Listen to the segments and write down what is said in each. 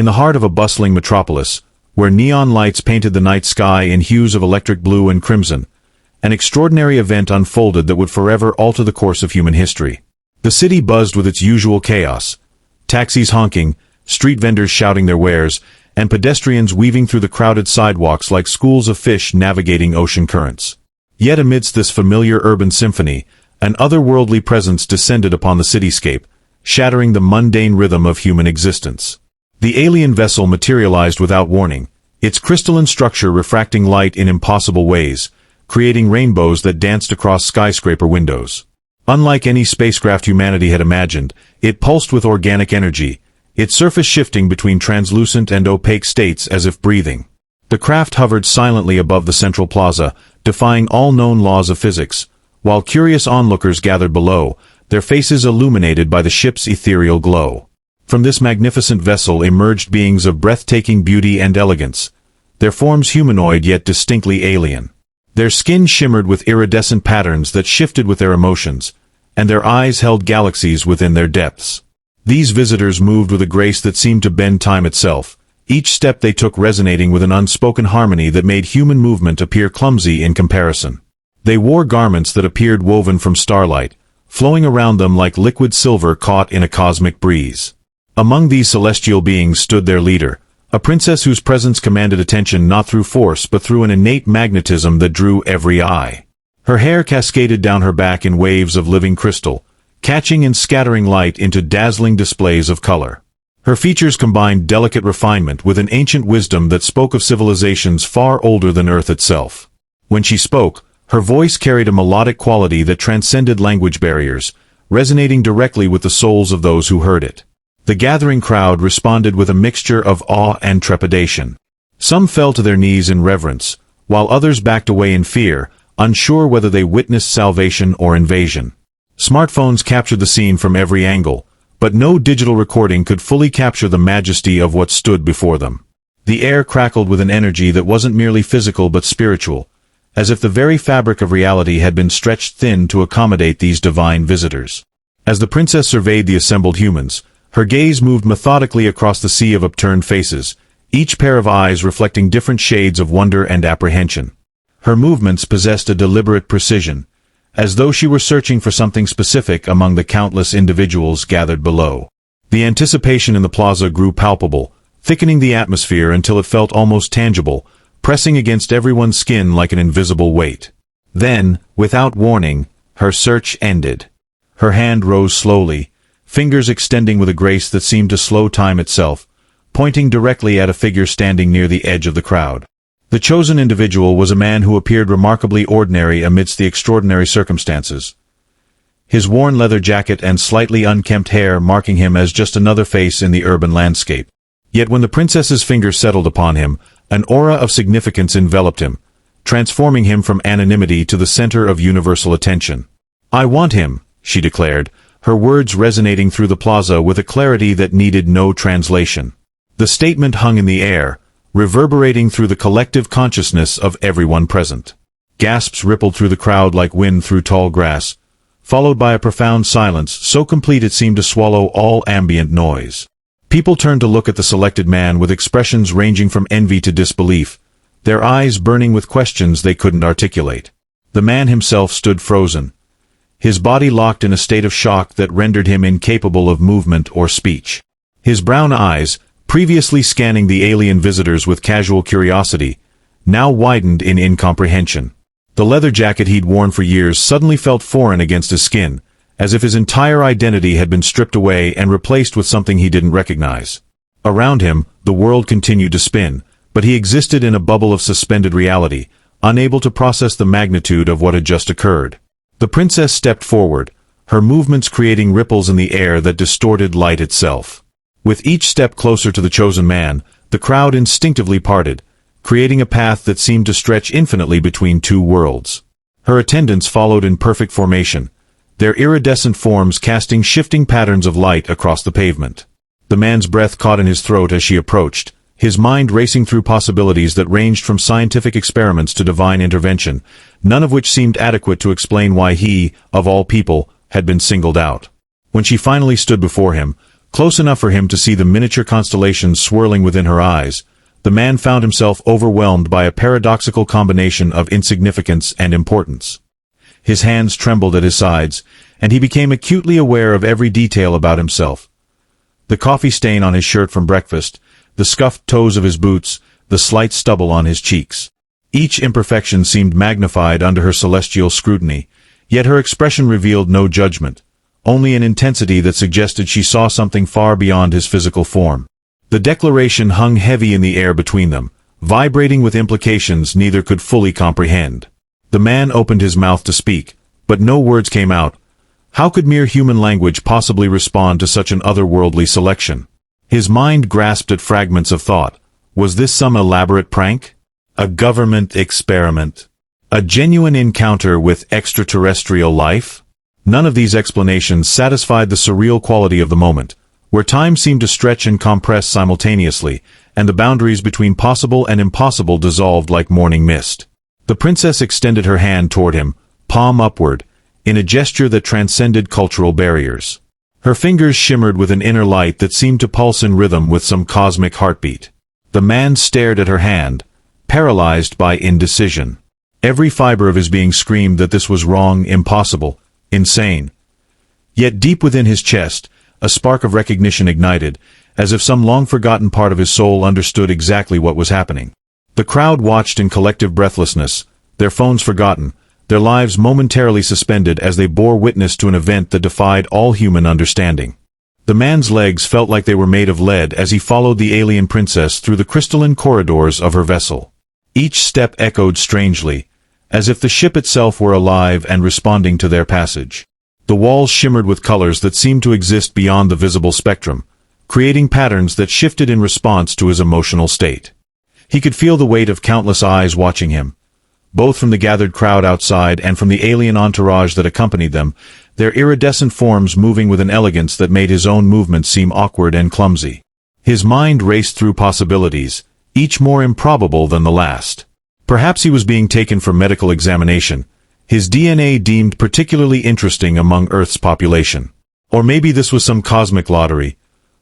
In the heart of a bustling metropolis, where neon lights painted the night sky in hues of electric blue and crimson, an extraordinary event unfolded that would forever alter the course of human history. The city buzzed with its usual chaos: taxis honking, street vendors shouting their wares, and pedestrians weaving through the crowded sidewalks like schools of fish navigating ocean currents. Yet amidst this familiar urban symphony, an otherworldly presence descended upon the cityscape, shattering the mundane rhythm of human existence. The alien vessel materialized without warning, its crystalline structure refracting light in impossible ways, creating rainbows that danced across skyscraper windows. Unlike any spacecraft humanity had imagined, it pulsed with organic energy, its surface shifting between translucent and opaque states as if breathing. The craft hovered silently above the central plaza, defying all known laws of physics, while curious onlookers gathered below, their faces illuminated by the ship's ethereal glow. From this magnificent vessel emerged beings of breathtaking beauty and elegance, their forms humanoid yet distinctly alien. Their skin shimmered with iridescent patterns that shifted with their emotions, and their eyes held galaxies within their depths. These visitors moved with a grace that seemed to bend time itself, each step they took resonating with an unspoken harmony that made human movement appear clumsy in comparison. They wore garments that appeared woven from starlight, flowing around them like liquid silver caught in a cosmic breeze. Among these celestial beings stood their leader, a princess whose presence commanded attention not through force but through an innate magnetism that drew every eye. Her hair cascaded down her back in waves of living crystal, catching and scattering light into dazzling displays of color. Her features combined delicate refinement with an ancient wisdom that spoke of civilizations far older than Earth itself. When she spoke, her voice carried a melodic quality that transcended language barriers, resonating directly with the souls of those who heard it. The gathering crowd responded with a mixture of awe and trepidation. Some fell to their knees in reverence, while others backed away in fear, unsure whether they witnessed salvation or invasion. Smartphones captured the scene from every angle, but no digital recording could fully capture the majesty of what stood before them. The air crackled with an energy that wasn't merely physical but spiritual, as if the very fabric of reality had been stretched thin to accommodate these divine visitors. As the princess surveyed the assembled humans, her gaze moved methodically across the sea of upturned faces, each pair of eyes reflecting different shades of wonder and apprehension. Her movements possessed a deliberate precision, as though she were searching for something specific among the countless individuals gathered below. The anticipation in the plaza grew palpable, thickening the atmosphere until it felt almost tangible, pressing against everyone's skin like an invisible weight. Then, without warning, her search ended. Her hand rose slowly, fingers extending with a grace that seemed to slow time itself, pointing directly at a figure standing near the edge of the crowd. The chosen individual was a man who appeared remarkably ordinary amidst the extraordinary circumstances, his worn leather jacket and slightly unkempt hair marking him as just another face in the urban landscape. Yet when the princess's fingers settled upon him, an aura of significance enveloped him, transforming him from anonymity to the center of universal attention. "I want him," she declared, her words resonating through the plaza with a clarity that needed no translation. The statement hung in the air, reverberating through the collective consciousness of everyone present. Gasps rippled through the crowd like wind through tall grass, followed by a profound silence so complete it seemed to swallow all ambient noise. People turned to look at the selected man with expressions ranging from envy to disbelief, their eyes burning with questions they couldn't articulate. The man himself stood frozen, his body locked in a state of shock that rendered him incapable of movement or speech. His brown eyes, previously scanning the alien visitors with casual curiosity, now widened in incomprehension. The leather jacket he'd worn for years suddenly felt foreign against his skin, as if his entire identity had been stripped away and replaced with something he didn't recognize. Around him, the world continued to spin, but he existed in a bubble of suspended reality, unable to process the magnitude of what had just occurred. The princess stepped forward, her movements creating ripples in the air that distorted light itself. With each step closer to the chosen man, the crowd instinctively parted, creating a path that seemed to stretch infinitely between two worlds. Her attendants followed in perfect formation, their iridescent forms casting shifting patterns of light across the pavement. The man's breath caught in his throat as she approached, his mind racing through possibilities that ranged from scientific experiments to divine intervention, none of which seemed adequate to explain why he, of all people, had been singled out. When she finally stood before him, Close enough for him to see the miniature constellations swirling within her eyes, the man found himself overwhelmed by a paradoxical combination of insignificance and importance. His hands trembled at his sides, and he became acutely aware of every detail about himself. The coffee stain on his shirt from breakfast, the scuffed toes of his boots, the slight stubble on his cheeks. Each imperfection seemed magnified under her celestial scrutiny, yet her expression revealed no judgment, only an intensity that suggested she saw something far beyond his physical form. The declaration hung heavy in the air between them, vibrating with implications neither could fully comprehend. The man opened his mouth to speak, but no words came out. How could mere human language possibly respond to such an otherworldly selection? His mind grasped at fragments of thought. Was this some elaborate prank? A government experiment? A genuine encounter with extraterrestrial life? None of these explanations satisfied the surreal quality of the moment, where time seemed to stretch and compress simultaneously, and the boundaries between possible and impossible dissolved like morning mist. The princess extended her hand toward him, palm upward, in a gesture that transcended cultural barriers. Her fingers shimmered with an inner light that seemed to pulse in rhythm with some cosmic heartbeat. The man stared at her hand, paralyzed by indecision. Every fiber of his being screamed that this was wrong, impossible, insane. Yet deep within his chest, a spark of recognition ignited, as if some long-forgotten part of his soul understood exactly what was happening. The crowd watched in collective breathlessness, their phones forgotten, their lives momentarily suspended as they bore witness to an event that defied all human understanding. The man's legs felt like they were made of lead as he followed the alien princess through the crystalline corridors of her vessel. Each step echoed strangely, as if the ship itself were alive and responding to their passage. The walls shimmered with colors that seemed to exist beyond the visible spectrum, creating patterns that shifted in response to his emotional state. He could feel the weight of countless eyes watching him, both from the gathered crowd outside and from the alien entourage that accompanied them, their iridescent forms moving with an elegance that made his own movements seem awkward and clumsy. His mind raced through possibilities, each more improbable than the last. Perhaps he was being taken for medical examination, his DNA deemed particularly interesting among Earth's population. Or maybe this was some cosmic lottery,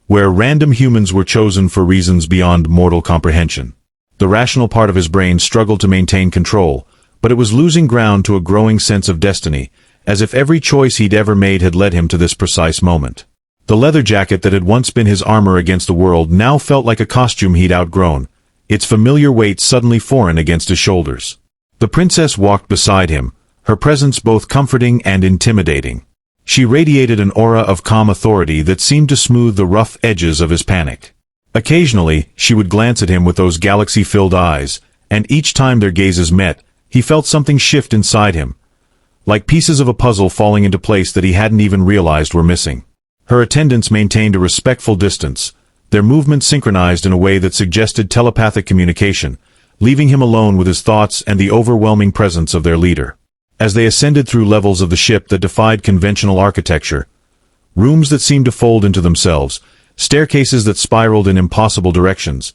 where random humans were chosen for reasons beyond mortal comprehension. The rational part of his brain struggled to maintain control, but it was losing ground to a growing sense of destiny, as if every choice he'd ever made had led him to this precise moment. The leather jacket that had once been his armor against the world now felt like a costume he'd outgrown, its familiar weight suddenly foreign against his shoulders. The princess walked beside him, her presence both comforting and intimidating. She radiated an aura of calm authority that seemed to smooth the rough edges of his panic. Occasionally, she would glance at him with those galaxy-filled eyes, and each time their gazes met, he felt something shift inside him, like pieces of a puzzle falling into place that he hadn't even realized were missing. Her attendants maintained a respectful distance, their movements synchronized in a way that suggested telepathic communication, leaving him alone with his thoughts and the overwhelming presence of their leader. As they ascended through levels of the ship that defied conventional architecture, rooms that seemed to fold into themselves, staircases that spiraled in impossible directions,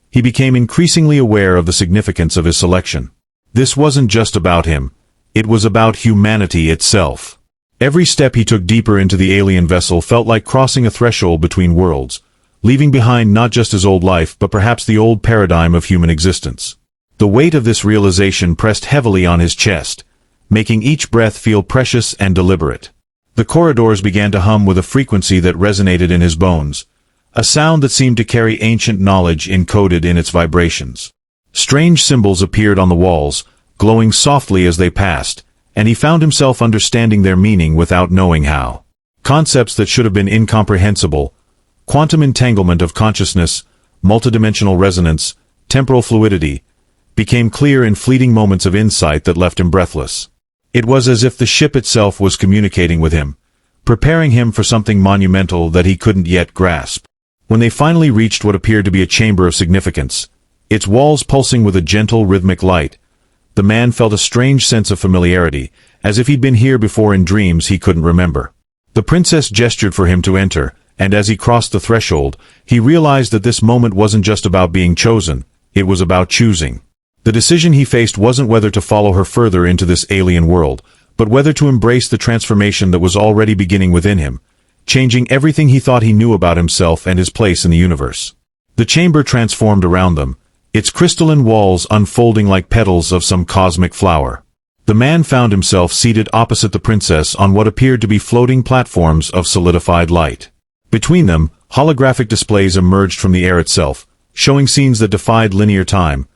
he became increasingly aware of the significance of his selection. This wasn't just about him, it was about humanity itself. Every step he took deeper into the alien vessel felt like crossing a threshold between worlds, leaving behind not just his old life but perhaps the old paradigm of human existence. The weight of this realization pressed heavily on his chest, making each breath feel precious and deliberate. The corridors began to hum with a frequency that resonated in his bones, a sound that seemed to carry ancient knowledge encoded in its vibrations. Strange symbols appeared on the walls, glowing softly as they passed, and he found himself understanding their meaning without knowing how. Concepts that should have been incomprehensible, quantum entanglement of consciousness, multidimensional resonance, temporal fluidity, became clear in fleeting moments of insight that left him breathless. It was as if the ship itself was communicating with him, preparing him for something monumental that he couldn't yet grasp. When they finally reached what appeared to be a chamber of significance, its walls pulsing with a gentle rhythmic light, the man felt a strange sense of familiarity, as if he'd been here before in dreams he couldn't remember. The princess gestured for him to enter, and as he crossed the threshold, he realized that this moment wasn't just about being chosen, it was about choosing. The decision he faced wasn't whether to follow her further into this alien world, but whether to embrace the transformation that was already beginning within him, changing everything he thought he knew about himself and his place in the universe. The chamber transformed around them, its crystalline walls unfolding like petals of some cosmic flower. The man found himself seated opposite the princess on what appeared to be floating platforms of solidified light. Between them, holographic displays emerged from the air itself, showing scenes that defied linear time,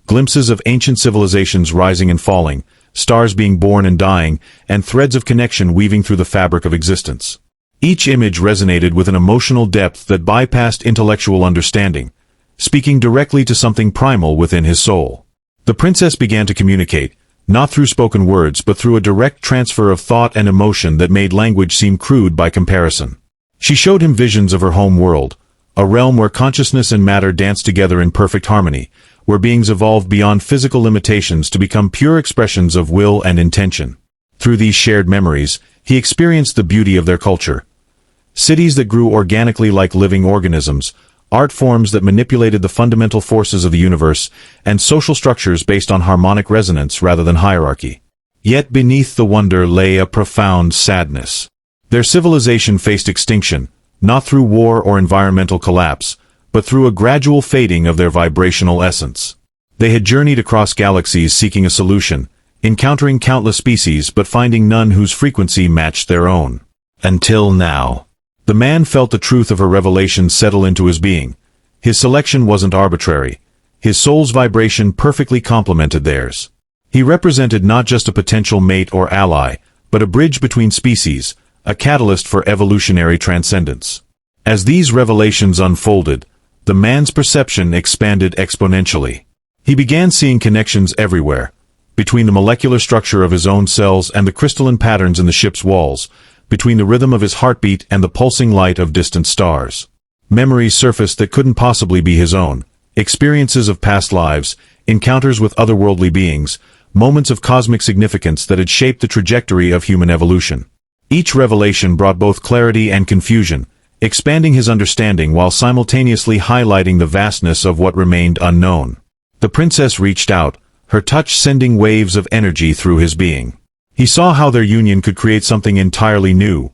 glimpses of ancient civilizations rising and falling, stars being born and dying, and threads of connection weaving through the fabric of existence. Each image resonated with an emotional depth that bypassed intellectual understanding, speaking directly to something primal within his soul. The princess began to communicate, not through spoken words but through a direct transfer of thought and emotion that made language seem crude by comparison. She showed him visions of her home world, a realm where consciousness and matter danced together in perfect harmony, where beings evolved beyond physical limitations to become pure expressions of will and intention. Through these shared memories, he experienced the beauty of their culture. Cities that grew organically like living organisms, art forms that manipulated the fundamental forces of the universe, and social structures based on harmonic resonance rather than hierarchy. Yet beneath the wonder lay a profound sadness. Their civilization faced extinction, not through war or environmental collapse, but through a gradual fading of their vibrational essence. They had journeyed across galaxies seeking a solution, encountering countless species but finding none whose frequency matched their own. Until now. The man felt the truth of her revelation settle into his being. His selection wasn't arbitrary. His soul's vibration perfectly complemented theirs. He represented not just a potential mate or ally, but a bridge between species, a catalyst for evolutionary transcendence. As these revelations unfolded, the man's perception expanded exponentially. He began seeing connections everywhere, between the molecular structure of his own cells and the crystalline patterns in the ship's walls, between the rhythm of his heartbeat and the pulsing light of distant stars. Memories surfaced that couldn't possibly be his own, experiences of past lives, encounters with otherworldly beings, moments of cosmic significance that had shaped the trajectory of human evolution. Each revelation brought both clarity and confusion, expanding his understanding while simultaneously highlighting the vastness of what remained unknown. The princess reached out, her touch sending waves of energy through his being. He saw how their union could create something entirely new,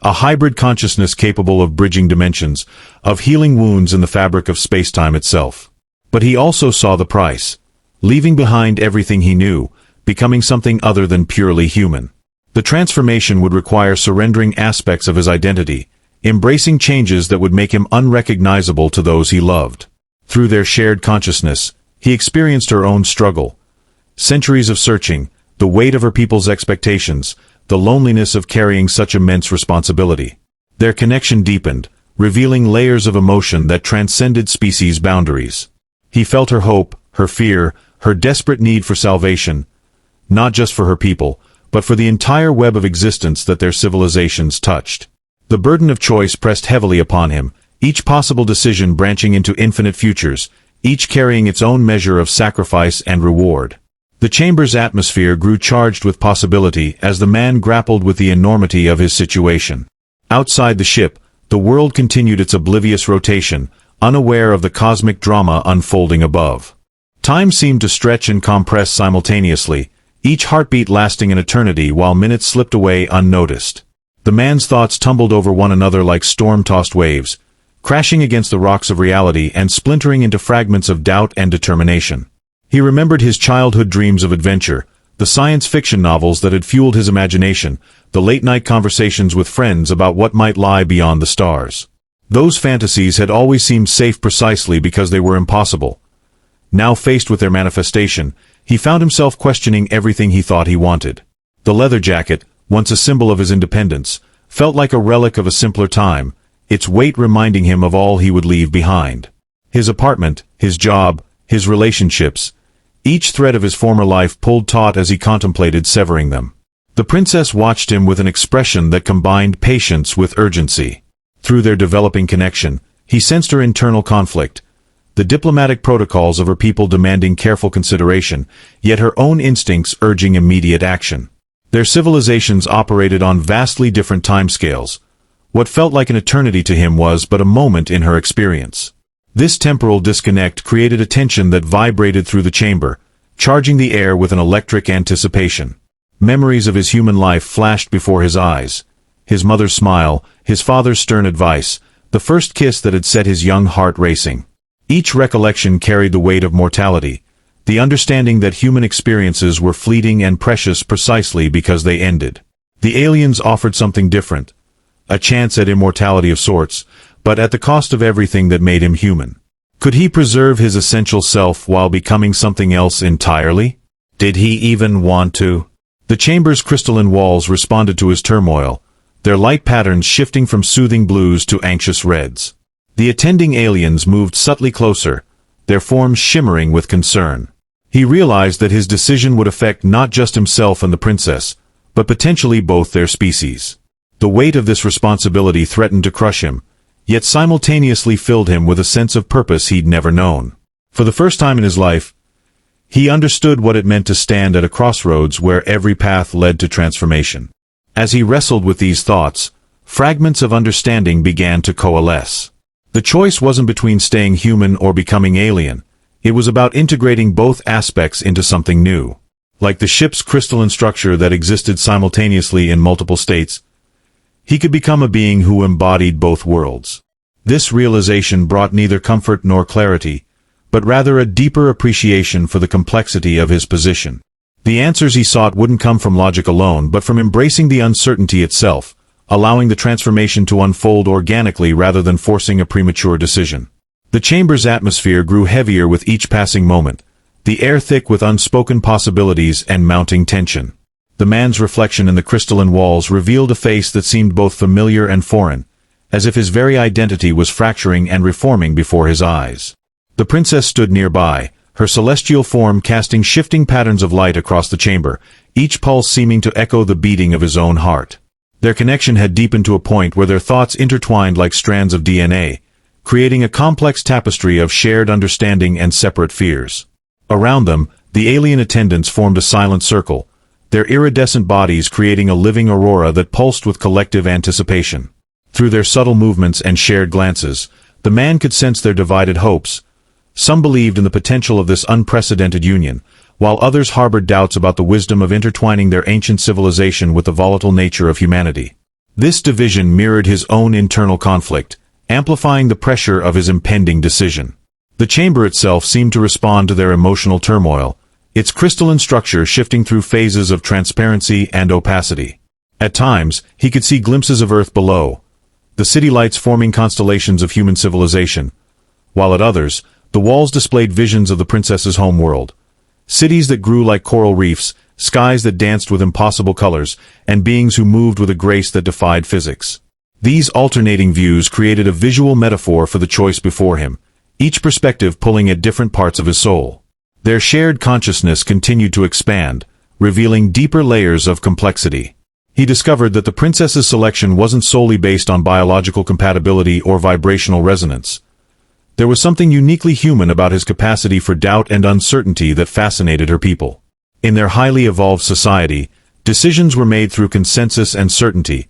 a hybrid consciousness capable of bridging dimensions, of healing wounds in the fabric of space-time itself. But he also saw the price, leaving behind everything he knew, becoming something other than purely human. The transformation would require surrendering aspects of his identity, embracing changes that would make him unrecognizable to those he loved. Through their shared consciousness, he experienced her own struggle. Centuries of searching, the weight of her people's expectations, the loneliness of carrying such immense responsibility. Their connection deepened, revealing layers of emotion that transcended species boundaries. He felt her hope, her fear, her desperate need for salvation, not just for her people, but for the entire web of existence that their civilizations touched. The burden of choice pressed heavily upon him, each possible decision branching into infinite futures, each carrying its own measure of sacrifice and reward. The chamber's atmosphere grew charged with possibility as the man grappled with the enormity of his situation. Outside the ship, the world continued its oblivious rotation, unaware of the cosmic drama unfolding above. Time seemed to stretch and compress simultaneously, each heartbeat lasting an eternity while minutes slipped away unnoticed. The man's thoughts tumbled over one another like storm-tossed waves, crashing against the rocks of reality and splintering into fragments of doubt and determination. He remembered his childhood dreams of adventure, the science fiction novels that had fueled his imagination, the late-night conversations with friends about what might lie beyond the stars. Those fantasies had always seemed safe precisely because they were impossible. Now faced with their manifestation, he found himself questioning everything he thought he wanted. The leather jacket, once a symbol of his independence, felt like a relic of a simpler time, its weight reminding him of all he would leave behind. His apartment, his job, his relationships, each thread of his former life pulled taut as he contemplated severing them. The princess watched him with an expression that combined patience with urgency. Through their developing connection, he sensed her internal conflict, the diplomatic protocols of her people demanding careful consideration, yet her own instincts urging immediate action. Their civilizations operated on vastly different timescales. What felt like an eternity to him was but a moment in her experience. This temporal disconnect created a tension that vibrated through the chamber, charging the air with an electric anticipation. Memories of his human life flashed before his eyes, his mother's smile, his father's stern advice, the first kiss that had set his young heart racing. Each recollection carried the weight of mortality, the understanding that human experiences were fleeting and precious precisely because they ended. The aliens offered something different, a chance at immortality of sorts, but at the cost of everything that made him human. Could he preserve his essential self while becoming something else entirely? Did he even want to? The chamber's crystalline walls responded to his turmoil, their light patterns shifting from soothing blues to anxious reds. The attending aliens moved subtly closer, their forms shimmering with concern. He realized that his decision would affect not just himself and the princess, but potentially both their species. The weight of this responsibility threatened to crush him, yet simultaneously filled him with a sense of purpose he'd never known. For the first time in his life, he understood what it meant to stand at a crossroads where every path led to transformation. As he wrestled with these thoughts, fragments of understanding began to coalesce. The choice wasn't between staying human or becoming alien. It was about integrating both aspects into something new. Like the ship's crystalline structure that existed simultaneously in multiple states, he could become a being who embodied both worlds. This realization brought neither comfort nor clarity, but rather a deeper appreciation for the complexity of his position. The answers he sought wouldn't come from logic alone, but from embracing the uncertainty itself, allowing the transformation to unfold organically rather than forcing a premature decision. The chamber's atmosphere grew heavier with each passing moment, the air thick with unspoken possibilities and mounting tension. The man's reflection in the crystalline walls revealed a face that seemed both familiar and foreign, as if his very identity was fracturing and reforming before his eyes. The princess stood nearby, her celestial form casting shifting patterns of light across the chamber, each pulse seeming to echo the beating of his own heart. Their connection had deepened to a point where their thoughts intertwined like strands of DNA, creating a complex tapestry of shared understanding and separate fears. Around them, the alien attendants formed a silent circle, their iridescent bodies creating a living aurora that pulsed with collective anticipation. Through their subtle movements and shared glances, the man could sense their divided hopes. Some believed in the potential of this unprecedented union, while others harbored doubts about the wisdom of intertwining their ancient civilization with the volatile nature of humanity. This division mirrored his own internal conflict, amplifying the pressure of his impending decision. The chamber itself seemed to respond to their emotional turmoil, its crystalline structure shifting through phases of transparency and opacity. At times, he could see glimpses of Earth below, the city lights forming constellations of human civilization, while at others, the walls displayed visions of the princess's home world. Cities that grew like coral reefs, skies that danced with impossible colors, and beings who moved with a grace that defied physics. These alternating views created a visual metaphor for the choice before him, each perspective pulling at different parts of his soul. Their shared consciousness continued to expand, revealing deeper layers of complexity. He discovered that the princess's selection wasn't solely based on biological compatibility or vibrational resonance. There was something uniquely human about his capacity for doubt and uncertainty that fascinated her people. In their highly evolved society, decisions were made through consensus and certainty,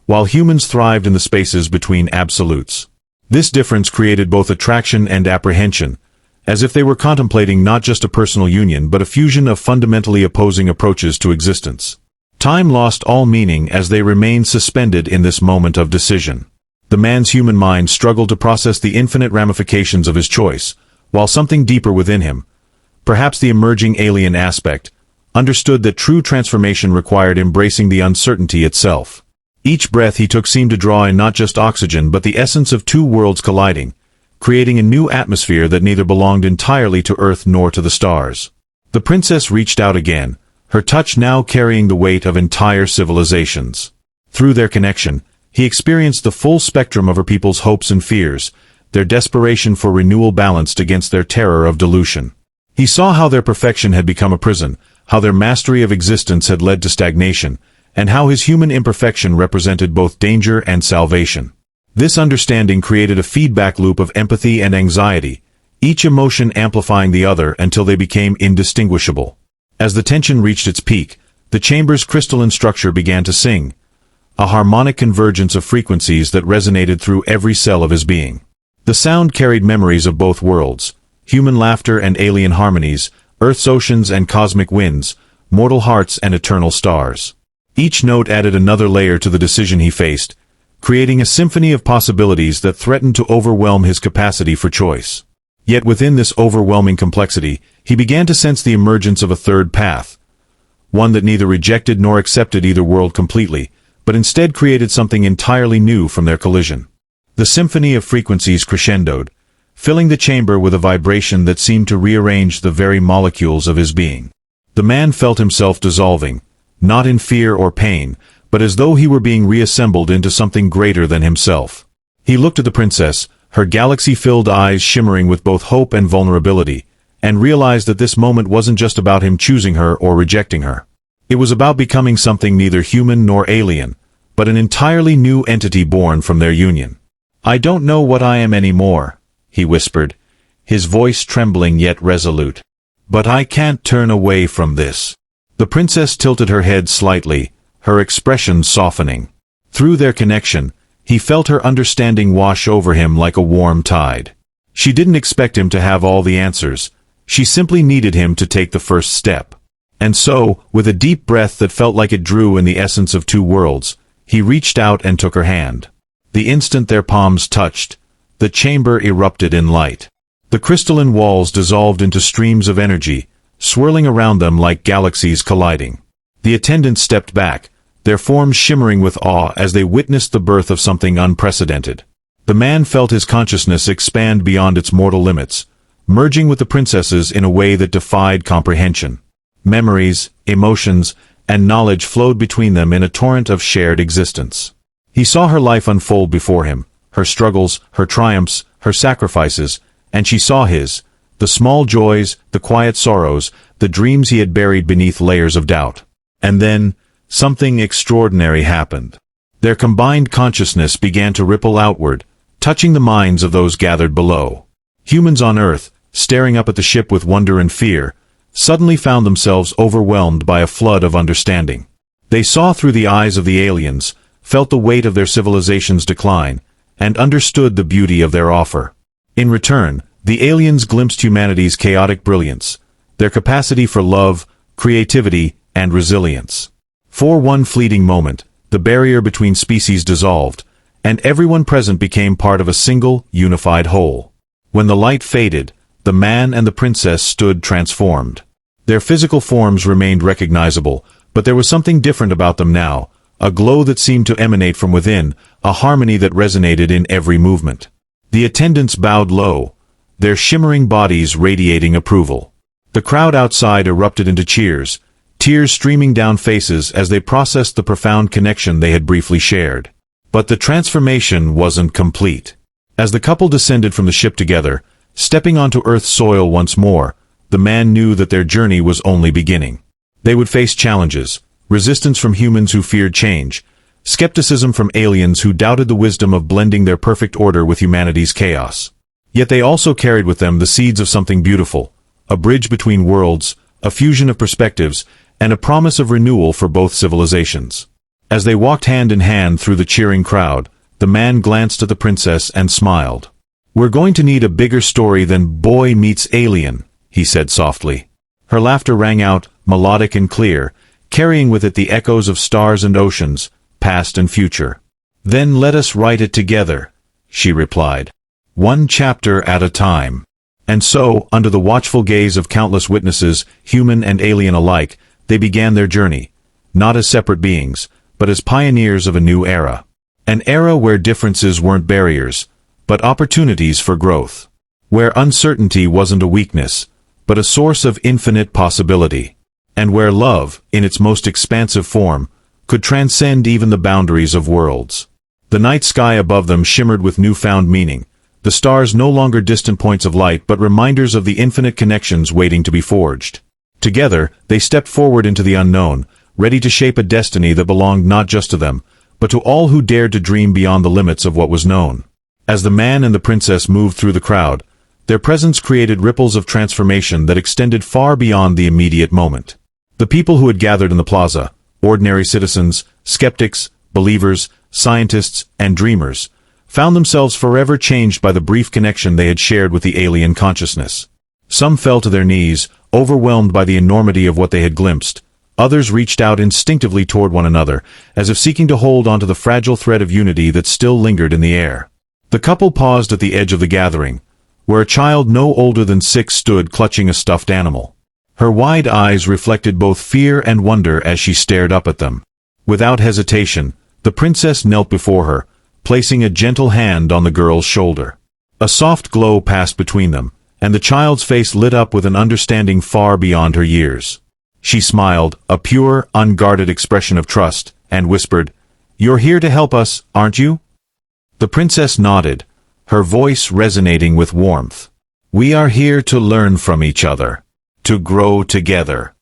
while humans thrived in the spaces between absolutes. This difference created both attraction and apprehension, as if they were contemplating not just a personal union but a fusion of fundamentally opposing approaches to existence. Time lost all meaning as they remained suspended in this moment of decision. The man's human mind struggled to process the infinite ramifications of his choice, while something deeper within him, perhaps the emerging alien aspect, understood that true transformation required embracing the uncertainty itself. Each breath he took seemed to draw in not just oxygen but the essence of two worlds colliding, creating a new atmosphere that neither belonged entirely to Earth nor to the stars. The princess reached out again, her touch now carrying the weight of entire civilizations. Through their connection, he experienced the full spectrum of her people's hopes and fears, their desperation for renewal balanced against their terror of dilution. He saw how their perfection had become a prison, how their mastery of existence had led to stagnation, and how his human imperfection represented both danger and salvation. This understanding created a feedback loop of empathy and anxiety, each emotion amplifying the other until they became indistinguishable. As the tension reached its peak, the chamber's crystalline structure began to sing, a harmonic convergence of frequencies that resonated through every cell of his being. The sound carried memories of both worlds, human laughter and alien harmonies, Earth's oceans and cosmic winds, mortal hearts and eternal stars. Each note added another layer to the decision he faced, creating a symphony of possibilities that threatened to overwhelm his capacity for choice. Yet within this overwhelming complexity, he began to sense the emergence of a third path, one that neither rejected nor accepted either world completely, but instead created something entirely new from their collision. The symphony of frequencies crescendoed, filling the chamber with a vibration that seemed to rearrange the very molecules of his being. The man felt himself dissolving, not in fear or pain, but as though he were being reassembled into something greater than himself. He looked at the princess, her galaxy-filled eyes shimmering with both hope and vulnerability, and realized that this moment wasn't just about him choosing her or rejecting her. It was about becoming something neither human nor alien, but an entirely new entity born from their union. "I don't know what I am anymore," he whispered, his voice trembling yet resolute. "But I can't turn away from this." The princess tilted her head slightly, her expression softening. Through their connection, he felt her understanding wash over him like a warm tide. She didn't expect him to have all the answers. She simply needed him to take the first step. And so, with a deep breath that felt like it drew in the essence of two worlds, he reached out and took her hand. The instant their palms touched, the chamber erupted in light. The crystalline walls dissolved into streams of energy, swirling around them like galaxies colliding. The attendants stepped back, their forms shimmering with awe as they witnessed the birth of something unprecedented. The man felt his consciousness expand beyond its mortal limits, merging with the princess's in a way that defied comprehension. Memories, emotions, and knowledge flowed between them in a torrent of shared existence. He saw her life unfold before him, her struggles, her triumphs, her sacrifices, and she saw his, the small joys, the quiet sorrows, the dreams he had buried beneath layers of doubt. And then, something extraordinary happened. Their combined consciousness began to ripple outward, touching the minds of those gathered below. Humans on Earth, staring up at the ship with wonder and fear, suddenly found themselves overwhelmed by a flood of understanding. They saw through the eyes of the aliens, felt the weight of their civilization's decline, and understood the beauty of their offer. In return, the aliens glimpsed humanity's chaotic brilliance, their capacity for love, creativity, and resilience. For one fleeting moment, the barrier between species dissolved, and everyone present became part of a single, unified whole. When the light faded, the man and the princess stood transformed. Their physical forms remained recognizable, but there was something different about them now, a glow that seemed to emanate from within, a harmony that resonated in every movement. The attendants bowed low, their shimmering bodies radiating approval. The crowd outside erupted into cheers, tears streaming down faces as they processed the profound connection they had briefly shared. But the transformation wasn't complete. As the couple descended from the ship together, stepping onto Earth's soil once more, the man knew that their journey was only beginning. They would face challenges, resistance from humans who feared change, skepticism from aliens who doubted the wisdom of blending their perfect order with humanity's chaos. Yet they also carried with them the seeds of something beautiful, a bridge between worlds, a fusion of perspectives, and a promise of renewal for both civilizations. As they walked hand in hand through the cheering crowd, the man glanced at the princess and smiled. "We're going to need a bigger story than boy meets alien," he said softly. Her laughter rang out, melodic and clear, carrying with it the echoes of stars and oceans, past and future. "Then let us write it together," she replied. "One chapter at a time." And so, under the watchful gaze of countless witnesses, human and alien alike, they began their journey, not as separate beings, but as pioneers of a new era. An era where differences weren't barriers, but opportunities for growth. Where uncertainty wasn't a weakness, but a source of infinite possibility. And where love, in its most expansive form, could transcend even the boundaries of worlds. The night sky above them shimmered with newfound meaning, the stars no longer distant points of light but reminders of the infinite connections waiting to be forged. Together, they stepped forward into the unknown, ready to shape a destiny that belonged not just to them, but to all who dared to dream beyond the limits of what was known. As the man and the princess moved through the crowd, their presence created ripples of transformation that extended far beyond the immediate moment. The people who had gathered in the plaza, ordinary citizens, skeptics, believers, scientists, and dreamers, found themselves forever changed by the brief connection they had shared with the alien consciousness. Some fell to their knees, overwhelmed by the enormity of what they had glimpsed. Others reached out instinctively toward one another, as if seeking to hold onto the fragile thread of unity that still lingered in the air. The couple paused at the edge of the gathering, where a child no older than 6 stood clutching a stuffed animal. Her wide eyes reflected both fear and wonder as she stared up at them. Without hesitation, the princess knelt before her, placing a gentle hand on the girl's shoulder. A soft glow passed between them, and the child's face lit up with an understanding far beyond her years. She smiled, a pure, unguarded expression of trust, and whispered, "You're here to help us, aren't you?" The princess nodded, her voice resonating with warmth. "We are here to learn from each other, to grow together."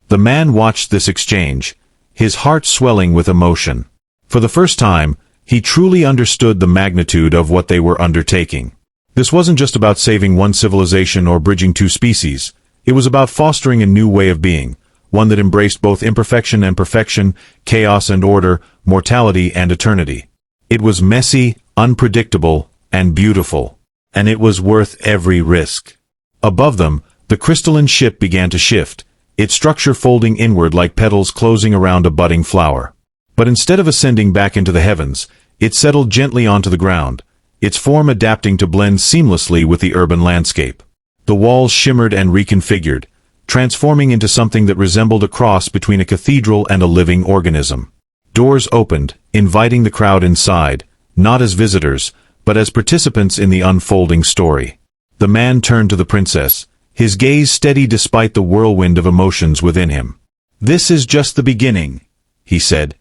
The man watched this exchange, his heart swelling with emotion. For the first time, he truly understood the magnitude of what they were undertaking. This wasn't just about saving one civilization or bridging 2 species. It was about fostering a new way of being, one that embraced both imperfection and perfection, chaos and order, mortality and eternity. It was messy, unpredictable, and beautiful. And it was worth every risk. Above them, the crystalline ship began to shift, its structure folding inward like petals closing around a budding flower. But instead of ascending back into the heavens, it settled gently onto the ground, its form adapting to blend seamlessly with the urban landscape. The walls shimmered and reconfigured, transforming into something that resembled a cross between a cathedral and a living organism. Doors opened, inviting the crowd inside, not as visitors, but as participants in the unfolding story. The man turned to the princess, his gaze steady despite the whirlwind of emotions within him. "This is just the beginning," he said,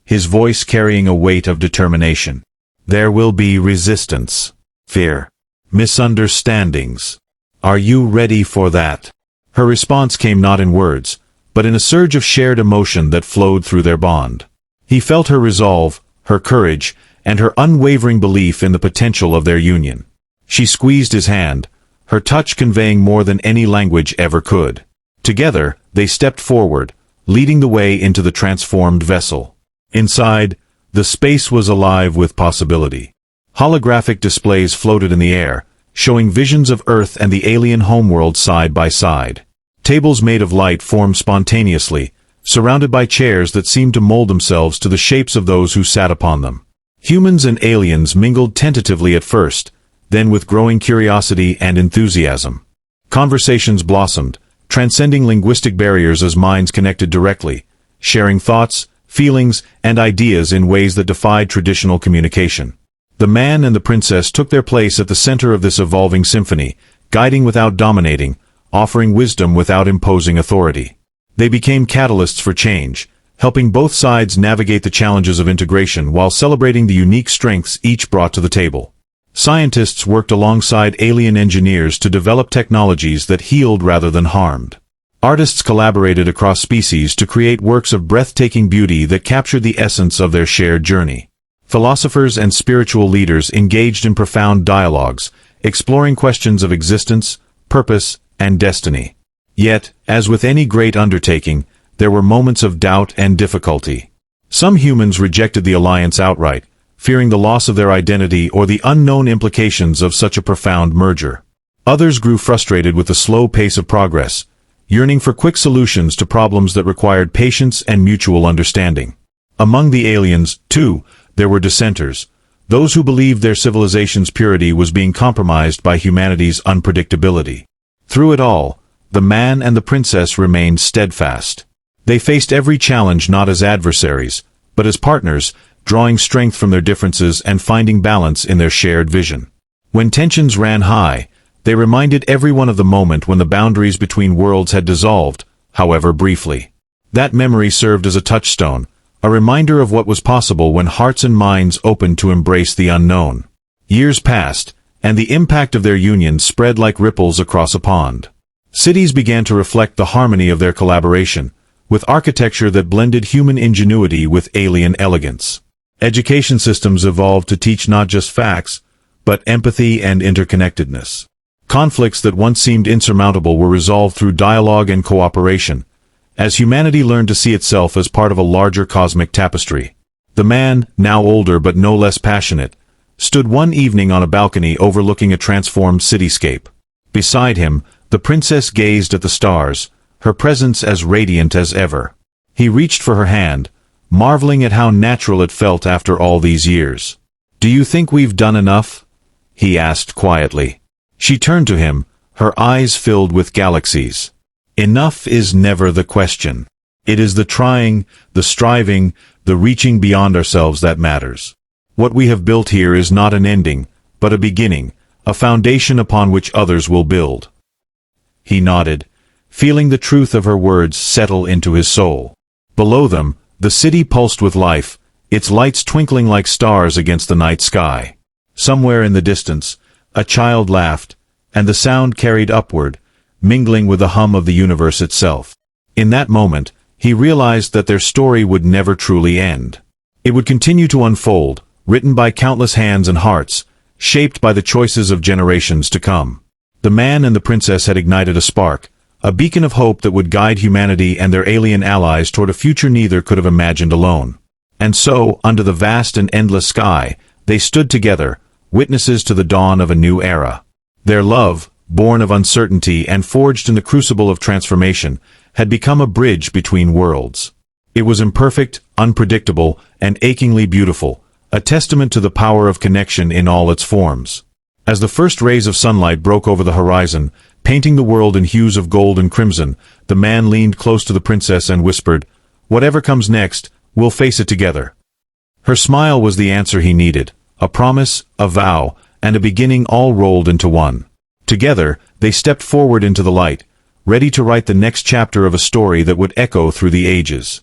his voice carrying a weight of determination. "There will be resistance, fear, misunderstandings. Are you ready for that?" Her response came not in words, but in a surge of shared emotion that flowed through their bond. He felt her resolve, her courage, and her unwavering belief in the potential of their union. She squeezed his hand, her touch conveying more than any language ever could. Together, they stepped forward, leading the way into the transformed vessel. Inside, the space was alive with possibility. Holographic displays floated in the air, showing visions of Earth and the alien homeworld side by side. Tables made of light formed spontaneously, surrounded by chairs that seemed to mold themselves to the shapes of those who sat upon them. Humans and aliens mingled tentatively at first, then with growing curiosity and enthusiasm. Conversations blossomed, transcending linguistic barriers as minds connected directly, sharing thoughts, feelings, and ideas in ways that defied traditional communication. The man and the princess took their place at the center of this evolving symphony, guiding without dominating, offering wisdom without imposing authority. They became catalysts for change, helping both sides navigate the challenges of integration while celebrating the unique strengths each brought to the table. Scientists worked alongside alien engineers to develop technologies that healed rather than harmed. Artists collaborated across species to create works of breathtaking beauty that captured the essence of their shared journey. Philosophers and spiritual leaders engaged in profound dialogues, exploring questions of existence, purpose, and destiny. Yet, as with any great undertaking, there were moments of doubt and difficulty. Some humans rejected the alliance outright, fearing the loss of their identity or the unknown implications of such a profound merger. Others grew frustrated with the slow pace of progress, yearning for quick solutions to problems that required patience and mutual understanding. Among the aliens, too, there were dissenters, those who believed their civilization's purity was being compromised by humanity's unpredictability. Through it all, the man and the princess remained steadfast. They faced every challenge not as adversaries, but as partners, drawing strength from their differences and finding balance in their shared vision. When tensions ran high, they reminded everyone of the moment when the boundaries between worlds had dissolved, however briefly. That memory served as a touchstone, a reminder of what was possible when hearts and minds opened to embrace the unknown. Years passed, and the impact of their union spread like ripples across a pond. Cities began to reflect the harmony of their collaboration, with architecture that blended human ingenuity with alien elegance. Education systems evolved to teach not just facts, but empathy and interconnectedness. Conflicts that once seemed insurmountable were resolved through dialogue and cooperation, as humanity learned to see itself as part of a larger cosmic tapestry. The man, now older but no less passionate, stood one evening on a balcony overlooking a transformed cityscape. Beside him, the princess gazed at the stars, her presence as radiant as ever. He reached for her hand, marveling at how natural it felt after all these years. "Do you think we've done enough?" he asked quietly. She turned to him, her eyes filled with galaxies. Enough is never the question. It is the trying, the striving, the reaching beyond ourselves that matters. What we have built here is not an ending, but a beginning, a foundation upon which others will build. He nodded, feeling the truth of her words settle into his soul. Below them, the city pulsed with life, its lights twinkling like stars against the night sky. Somewhere in the distance, a child laughed, and the sound carried upward, mingling with the hum of the universe itself. In that moment, he realized that their story would never truly end. It would continue to unfold, written by countless hands and hearts, shaped by the choices of generations to come. The man and the princess had ignited a spark, a beacon of hope that would guide humanity and their alien allies toward a future neither could have imagined alone. And so, under the vast and endless sky, they stood together, witnesses to the dawn of a new era. Their love, born of uncertainty and forged in the crucible of transformation, had become a bridge between worlds. It was imperfect, unpredictable, and achingly beautiful, a testament to the power of connection in all its forms. As the first rays of sunlight broke over the horizon, painting the world in hues of gold and crimson, the man leaned close to the princess and whispered, "Whatever comes next, we'll face it together." Her smile was the answer he needed, a promise, a vow, and a beginning all rolled into one. Together, they stepped forward into the light, ready to write the next chapter of a story that would echo through the ages.